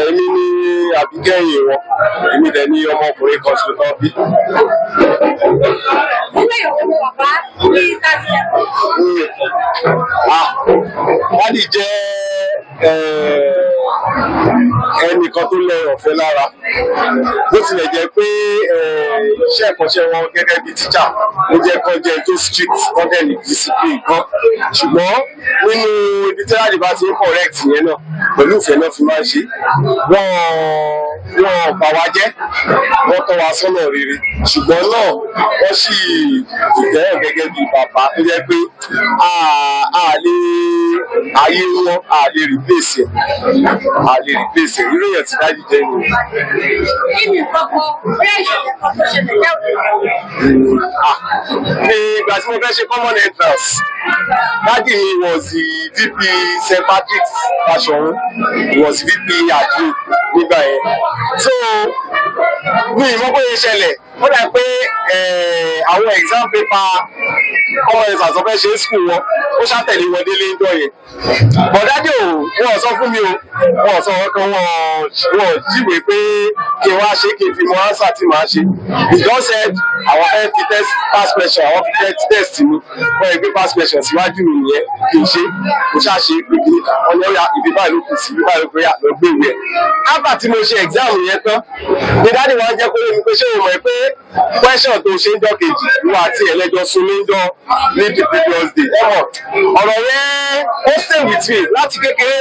èmi ní àbíkẹ́yìn wọn, èmi dẹ̀ ní ọmọkùnrin kan ṣe tán bí. Dádì jẹ́ ẹnìkan tó lẹ ọ̀fẹ́ lára, bó tilẹ̀ jẹ́ pé iṣẹ́ ìkọ́ṣẹ́ wọn gẹ́gẹ́ bí tíṣà ó jẹ́ kán jẹ́ tó strict kán dẹ̀ ní discipline kan, ṣùgbọ́n nínú ibi tí Dádì bá ti ń correct yẹn náà pẹ̀lú ìfẹ́ náà fi máa ń ṣe, wọ́n bà wá jẹ́, wọ́n tọ́ wa sọ́nà rere, ṣùgbọ́n náà wọ́n sì fìfẹ́ gẹ́gẹ́ bí bàbá tó jẹ́ pé ayé wọn a lè replace ẹ̀, irú èèyàn tí Dádì jẹ́ ni. Kí ni ìkọ̀kọ̀ bóyá ìṣẹ̀lẹ̀ kan tó ṣẹlẹ̀ jẹ́ ní ìgbà tí mo fẹ́ ṣe common entrance, Dádì was the VP St. Patrick's Fashion, he was VP Adri nígbà yẹn. So mi ìmọ̀ bóyá ìṣẹ̀lẹ̀ ó dà pé àwọn exam paper common entrance ọ̀fẹ́ ṣe school wọn ó ṣàtẹ̀lé wọn délé ń dọ̀ yẹn. But Dádì wọ́n sọ fún mi o, wọ́n sọ ọkàn wọ́n jíwèé pé kí n wá ṣe kí n fi mọ answer tí màá ṣe. He just said àwọn fẹ́ fi test pass question, àwọn fi test mi wọ́n yẹ pé pass question síwájú mi nìyẹn kì í ṣe kò ṣáà ṣe pé kí wọ́n yọ ibi báyìí ló kù sí ibi báyìí ló pé lọ gbé ìwé ẹ̀. After tí mo ṣe exam yẹn tán ni Dádì wọn jẹ́ kó lè mi pé ṣé o mọ̀ pé question tó ṣe ń jọ́ kejì wọ́n àti ẹlẹ́jọ́ sun ní jọ ní the previous day. Ọ̀rọ̀ yẹn ó stay with me láti kékeré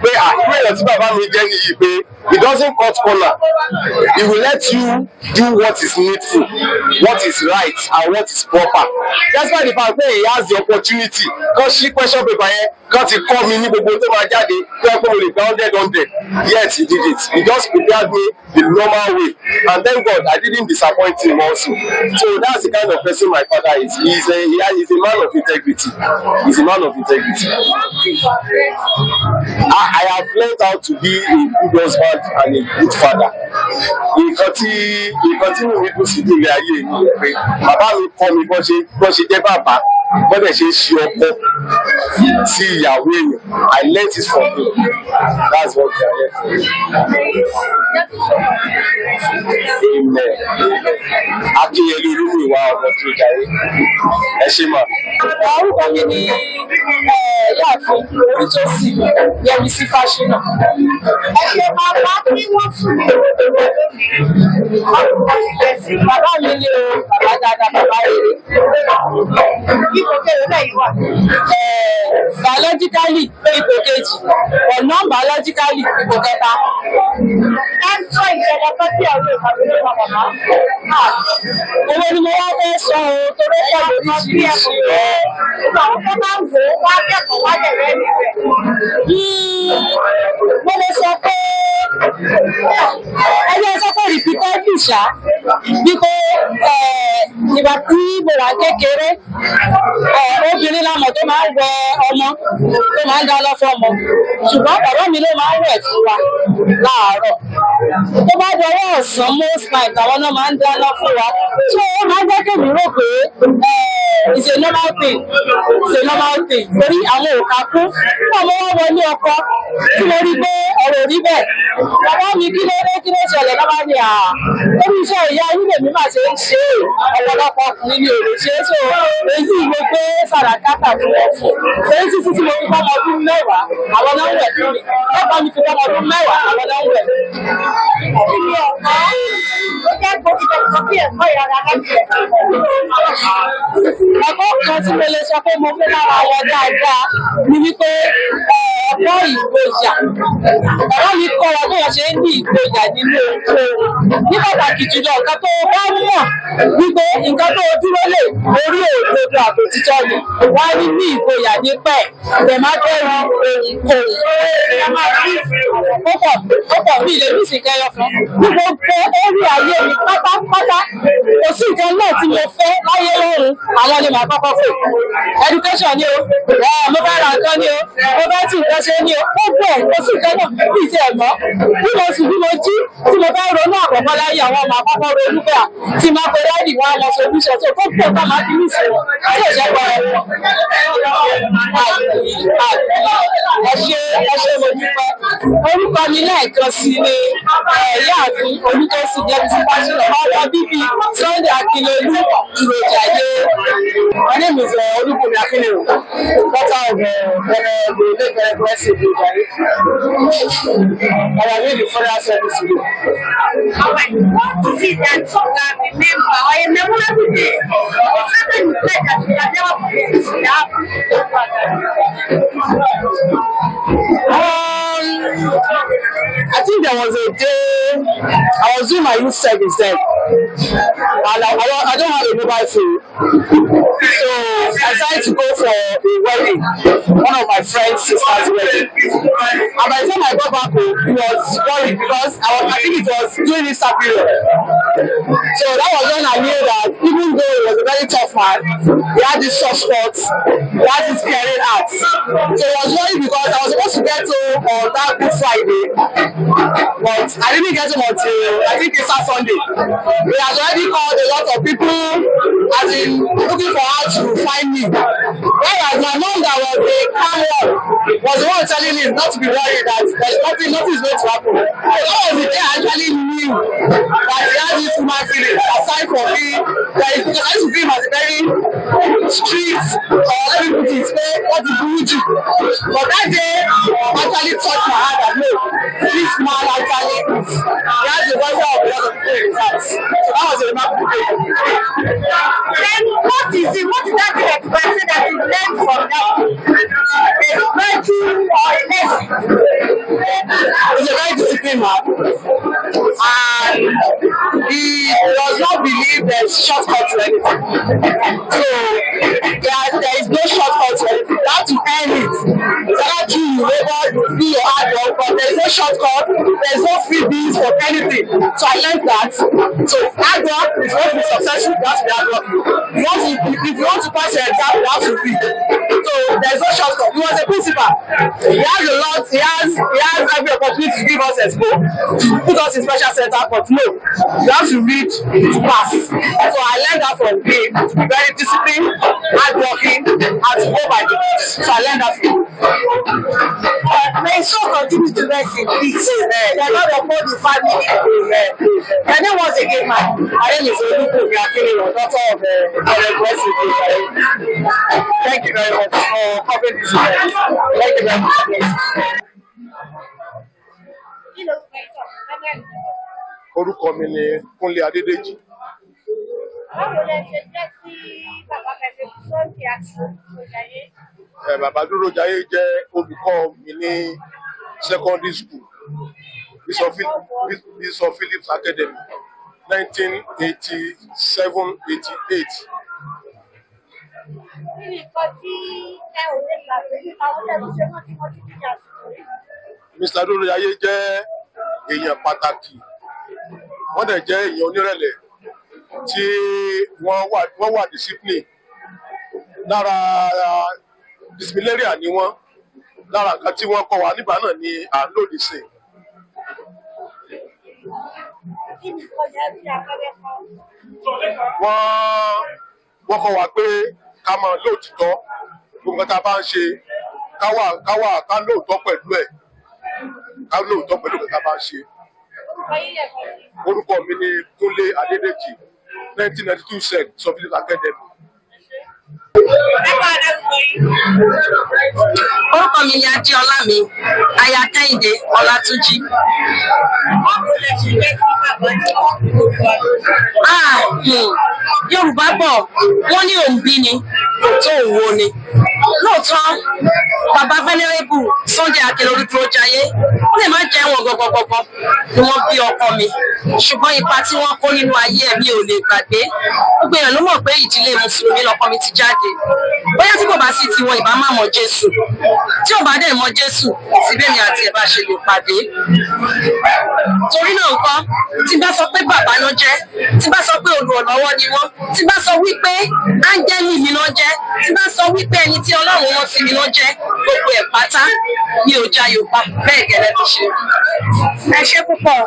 pé àkúrò èèyàn tí bàbá mi jẹ́ nìyí pé he doesn't cut corner. He will let you do what is needful, what is right, and what is proper. That's why the fact that he has the opportunity. Kan ṣí question paper yẹn, kan ti kọ́ mi ní gbogbo tó máa jáde, tó yẹ kó mo lè gba 100. Yet he did it. He just prepared me the normal way. And thank God I didn't disappoint him also. So that's the kind of person my father is. He's a man of integrity. He's a man of integrity. I have learned how to be a good husband and a good father. Nǹkan tí mo rí kó sí ìdílé ayé mi yẹn pé bàbá mi kọ́ mi bọ́n ṣe jẹ́ bàbá bọ́dẹ̀ ṣe ṣe ọkọ sí ìyàwó èèyàn. I learnt it from him. That's what I learned from him. Amen. Akínyẹlé olúmọ ìwà ọmọ tó jayé. Ẹ ṣé mà. Orúkọ mi ni Yáàfin Orítósìn Yẹmisí Fáṣínà. Ẹ ṣe bàbá tí wọ́n fún mi. Bàbá mi ni o, bàbá dáadáa, bàbá rere. Ipò kéré náà yìí wà. Biologically ipò kejì, but non-biologically ipò kẹta. Ẹ ń sọ ìṣẹ̀lẹ̀ kan tí àwọn ìpàdé ló wà bàbá. Owó ni mo wá fẹ́ sọ o, torí pọ̀ lóríṣiríṣi o. Àwọn tó bá ń wò ó wá kẹ́kọ̀ọ́ wá lẹ̀ rẹ́ níbẹ̀. Mo lè sọ pé ẹni ọsọ fún repeatedly ṣá wípé ìgbà tí mo wà kékeré obìnrin lámọ̀ tó máa ń wẹ ọmọ tó máa ń dáná fọ́mọ ṣùgbọ́n bàbá mi ló máa ń wẹ̀ fún wa láàárọ̀ tó bá dọwọ́ ọ̀sán most night àwọn náà máa ń dáná fún wa tó ó máa ń jẹ́ kí mi rò pé it's a normal thing torí àwọn òkà kú nígbà mo wá wọlé ọkọ tí mo rí pé ọ̀rọ̀ rí bẹ́ẹ̀ bàbá mi kí ló ṣẹlẹ̀ lọ́wọ́ ni lórí iṣẹ́ ìyá ilé mi máa ṣe ń ṣe ọ̀pọ̀lọpọ̀ ọkùnrin ní èrè ṣe é so èyí mo gbé sàràkátà fún ọ̀fọ̀ èyí títí tí mo fi bọ́ ọmọ ọdún mẹ́wàá àwọn náà ń wẹ̀ fún mi bàbá mi fi bọ́ ọmọ ọdún mẹ́wàá àwọn náà ń wẹ̀. Ẹ̀kọ́ kan tí mo lè sọ pé mo fẹ́ lára wọn dáadáa ni wípé ẹ̀kọ́ ìgboyà. Bàbá mi kọ́ wa bí wọ́n ṣe ń ní ìgboyà nínú oko. Ní pàtàkì jùlọ nǹkan tó bá mọ̀ wípé nǹkan tó dúró lè orí òdodo àbòtítọ́ ni. Wọ́n á ní ìgboyà nípẹ̀. Bẹ̀ má bẹ̀rù ohunkóhun. Ó pọ̀ bí ilé nísìnyí kẹyọ fún. Ní gbogbo orí ayé mi pátápátá. Kò sí nǹkan náà tí mo fẹ́ láyé lọ́run. Àwọn ni màá kọ́kọ́ fò. Education ni o. Mo fẹ́ ra nǹkan ni o. Mo fẹ́ tún nǹkan ṣe ni o. Gbogbo ẹ̀ kò sí nǹkan náà bí ìṣe ẹ̀mọ́. Bí mo sùn bí mo jí tí mo fẹ́ ronú àkọ́kọ́ láyé àwọn ọmọ àkọ́kọ́ ronú bẹ́ẹ̀. Tí máa pe rẹ́ẹ̀dì wọn àwọn solution tó kó pọ̀ bá máa fi ní ìṣòro. Tí ò ṣe pọ̀ ẹ ṣe mo dúpẹ́. Orúkọ mi lẹ́ẹ̀kan sí ni ìyáàfin Olútósìn Yẹmisí Fáṣínà, ọmọ bíbí Sunday Akínlolú Dúrójayé. My name is Olúbùnmi Akínlérò, daughter of the late Blessed Dúrójayé. I am in the federal service today. What is it that you can remember or a memorable day? Something you said that you can never forget. I think there was a day I was doing my youth service then, and I don't have a mobile phone, so I decided to go for a wedding, one of my friend's sister's wedding. And by the time I got back home, he was worried because I think it was during Easter period. So that was when I knew that even though he was a very tough man, he had this soft spot, he had this caring heart. So I was worried because I was supposed to get home on that Good Friday, but I didn't get home until I think Easter Sunday. He has already called a lot of people, as in looking for how to find me. Whereas my mom, that was a calm one, was the one telling him not to be worried that there's nothing is going to happen. So that was the day I actually knew that he had this human feeling. Aside from me, because I used to feel him as a very strict, let me put it, what did you do? But that day actually touched my heart that no, this man actually is. He has the voice of a lot of people in his house. So that was a remarkable day. Then what is that thing that you can say that you learned from that? A virtue or a lesson? He's a very disciplined man, and he does not believe there's shortcut to anything. So there is no shortcut to anything. You have to earn it. It's not true you labor, you do your hard work, but there's no shortcut, there's no freebies for anything. So I learned that. So hard work, if you want to be successful, you have to be hard working. If you want to pass your exam, you have to read. So there's no shortcut. He was a principal. He has a lot, he has every opportunity to give us expo, to put us in special center, but no, you have to read to pass. So I learned that from him, to be very disciplined, hardworking, and to go by the books. So I learned that from him. May so continue to rest in peace. They are not upon the family. Their name was again, man. My name is Olúbùnmi Akínlérò, daughter of the Blessed Dúrójayé. Thank you very much for covering this event. Thank you very much. Orúkọ mi ni Kúnlé Adédèjì. Báwo lẹ ṣe jẹ́ sí bàbá Bẹ̀rẹ̀ Sunday Akínlolú? Bàbá Dúrójayé jẹ́ olùkọ́ mi ní secondary school, Bishop Phillips Academy, 1987-88. Kí ni nǹkan tí ẹ ò lè gbàgbé nípa àwọn ẹ̀rọ ṣe wọ́n tí wọ́n ti díjà sí? Mr. Dúrójayé jẹ́ èèyàn pàtàkì, wọ́n dẹ̀ jẹ́ èèyàn onírẹ̀lẹ̀ tí wọ́n wà discipline. Lára disciplinarian ni wọ́n, lára nǹkan tí wọ́n kọ́ wa nígbà náà ni à ń lòdì sí. Kí ni nǹkan yẹn tí a fẹ́ kọ́? Wọ́n kọ́ wa pé ká máa lóòtítọ́, gbogbo nǹkan tá a bá ń ṣe ká lóòótọ́ pẹ̀lú ẹ̀, ká lóòótọ́ pẹ̀lú nǹkan tá a bá ń ṣe. Orúkọ mi ni Kúnlé Adédèjì, 1992 sec Bishop Phillips Academy. Orúkọ mi ni Adéọlá mi, aya Kẹ́hìndé Ọlátúnjí. Yorùbá bọ̀, wọ́n ní òǹbí ni, kò tó òwò ni. Lóòótọ́, bàbá Venerable Sunday Akínlolú Dúrójayé, ó lè má jẹ́ wọn gbọ̀ngbọ̀ngbọ̀ngbọ̀n ni wọ́n bí ọkọ mi. Ṣùgbọ́n ipa tí wọ́n kó nínú ayé mi ò lè gbàgbé. Gbogbo èèyàn ló mọ̀ pé ìdílé Mùsùlùmí lọkọ mi ti jáde. Bóyá tí kò bá sí tiwọn ìbá má mọ Jésù. Tí ò bá dẹ̀ mọ Jésù, síbẹ̀ mi àti ẹ̀ bá ṣe lè pàdé. Torí náà nǹkan, tí bá sọ pé bàbá náà jẹ́, tí bá sọ pé olùrànlọ́wọ́ ni wọ́n, tí bá sọ wípé áńgẹ́lì mi náà jẹ́, tí bá sọ wípé ẹni tí Ọlọ́run wọn sí mi náà jẹ́, gbogbo ẹ̀ pátá mi ò já Yorùbá bẹ́ẹ̀ gẹ́lẹ́ fi ṣe. Ẹ ṣé púpọ̀.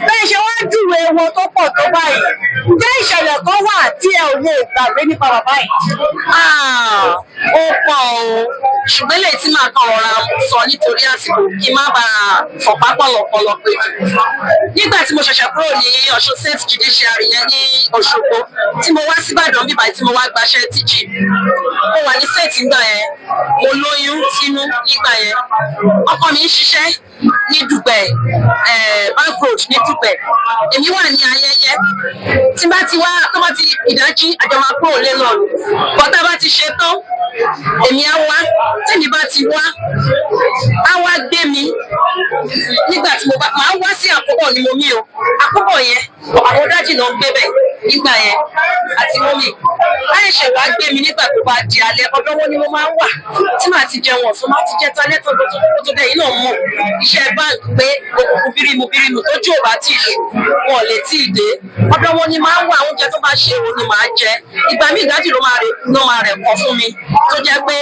Bẹ́ẹ̀ ṣe wá júwe wọn tó pọ̀ tó báyìí. Ǹjẹ́ ìṣẹ̀lẹ̀ kan wà tí ẹ ò lè gbàgbé nípa bàbá yìí? Ó pọ̀ o. ṣùgbọ́n lè tí màá kàn rọra sọ nítorí àsìkò kí n má bàa fọ̀pá pọ̀lọpọ̀lọ pé nígbà tí mo ṣẹ̀ṣẹ̀ kúrò ní Ọ̀ṣun State Judiciary yẹn ní Òṣogbo tí mo wá síbàdàn bíbá tí mo wá gbaṣẹ́ tíjì mo wà ní state nígbà yẹn mo lóyún sínú nígbà yẹn ọkọ mi ń ṣiṣẹ́ ní Dùgbẹ̀ Bank Road ní Dùgbẹ̀ èmi wà ní Ayẹyẹ tí bá ti wá tó bá ti ìdájí àjọ máa kúrò lé náà bọ́tà bá ti ṣe tán èmi á wá tèmi bá ti wá á wá gbé mi nígbà tí mo bá máa wá sí Àkóbọ̀ ni mo mí o Àkóbọ̀ yẹn àwọn dájì náà ń gbé bẹ̀ nígbà yẹn àti mọ́mì láìṣẹ̀ wá gbé mi nígbà tó bá di alẹ́ ọ̀dọ̀ wọn ni mo máa ń wà tí màá ti jẹun ọ̀sán máa ti jẹ talẹ́ tó tó dẹ̀ yìí náà mọ̀ iṣẹ́ báńkì pé òkùnkùn bírímù tójú ò bá tí ì ṣù wọn ò lè tí ì dé ọ̀dọ̀ wọn ni máa ń wà oúnjẹ tó bá ṣe òun ni màá jẹ ìgbà míì dájì ló máa rẹ̀ kọ́ fún mi tó jẹ́ pé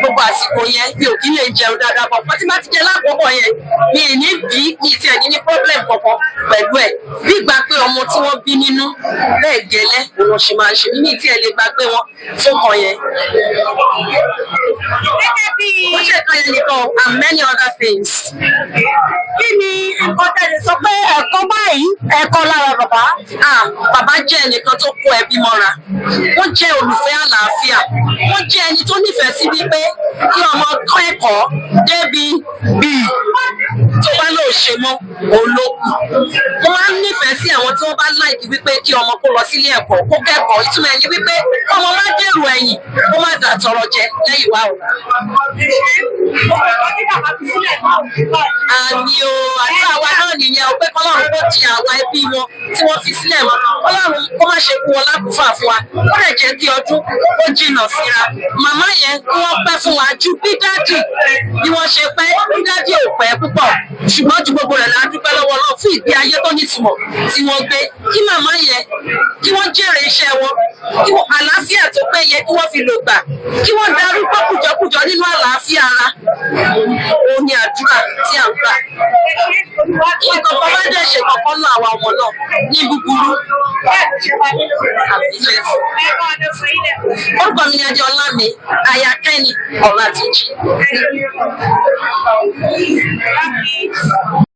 gbogbo àsìkò yẹn mi ò kí lè jẹun dáadáa bọ̀ pátí bá ti jẹ lákòókò yẹn mi ì ní bí mi ì tiẹ̀ ní problem kankan pẹ̀lú ẹ̀ bí ìgbà pé ọmọ tí wọ́n bí nínú bẹ́ẹ̀ gẹ́lẹ́ òun ṣe máa ṣe mímí tí ẹ lè gbà pé wọ́n fún kan yẹn. ó ṣe kan yẹn nìkan and many other things. Kí ni nǹkan tẹ̀lé sọ pé ẹ̀kọ́ báyìí ẹ̀kọ́ lára bàbá? Bàbá jẹ́ ẹnìkan tó kó ẹbí mọ́ra. Wọ́n jẹ́ olùfẹ́ àlàáfíà. Wọ́n jẹ́ ẹni tó nífẹ̀ẹ́ sí wípé kí ọmọ kọ́ ẹ̀kọ́ débi bíi tó bá lóò ṣe mọ́ òun ló kù. Wọ́n máa ń nífẹ̀ẹ́ sí àwọn tí wọ́n bá láìkí wípé kí ọmọ kó lọ sílé ẹ̀kọ́ kó kẹ́kọ̀ọ́ ìtumọ̀ ẹni wípé ọmọ má dèrò ẹ̀yìn kó má dà tọrọ jẹ lẹ́yìn wá o. Àmì o àdúrà wa náà nìyẹn o pé kọ́lọ́run kó di àwa ẹbí wọn tí wọ́n fi sílẹ̀ mọ́. Ọlọ́run kó má ṣe kú wọn lákùúfà fún wa. Ó lè jẹ́ kí ọdún ó jìnnà síra. Màmá yẹn kí wọ́n pẹ́ fún wa ju bí dádì bí wọ́n ṣe pẹ́ bí dádì ò pẹ́ púpọ̀. Ṣùgbọ́n ju gbogbo rẹ̀ la dúpẹ́ lọ́wọ́ Ọlọ́run fún ìgbé ayé tó nítumọ̀ tí wọ́n gbé. Kí màmá yẹn kí wọ́n jèrè iṣẹ́ wọn. Kí àlàáfíà tó péye kí wọ́n fi lò gbà. Kí wọ́n darúgbó kùjọkùjọ nínú àlàáfíà ara. Òun ni àdúrà tí à ń gbà. Ìkọ̀kọ̀ bá dẹ̀ ṣe kọ̀ọ̀kan lọ àwọn ọmọ náà ní búburú. Orúkọ mi ni Adéọlá mi, aya Kẹ́ni Ọlátúnjí.